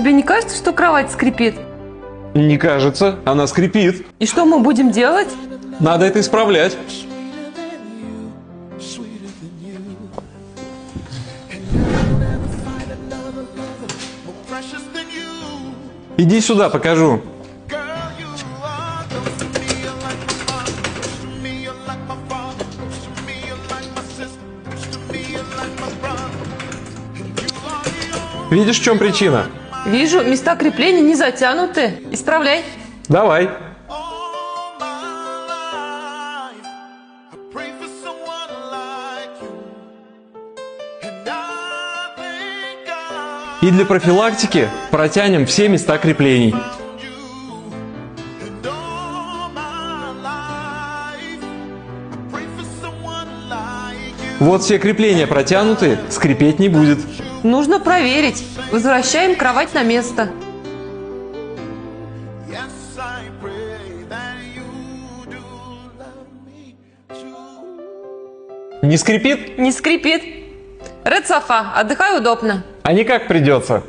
тебе не кажется, что кровать скрипит? Не кажется, она скрипит. И что мы будем делать? Надо это исправлять. Иди сюда, покажу. Видишь, в чем причина? Вижу, места крепления не затянуты. Исправляй. Давай. И для профилактики протянем все места креплений. Вот все крепления протянуты, скрипеть не будет. Нужно проверить. Возвращаем кровать на место. Не скрипит? Не скрипит. Ред Софа, отдыхай удобно. А никак придется.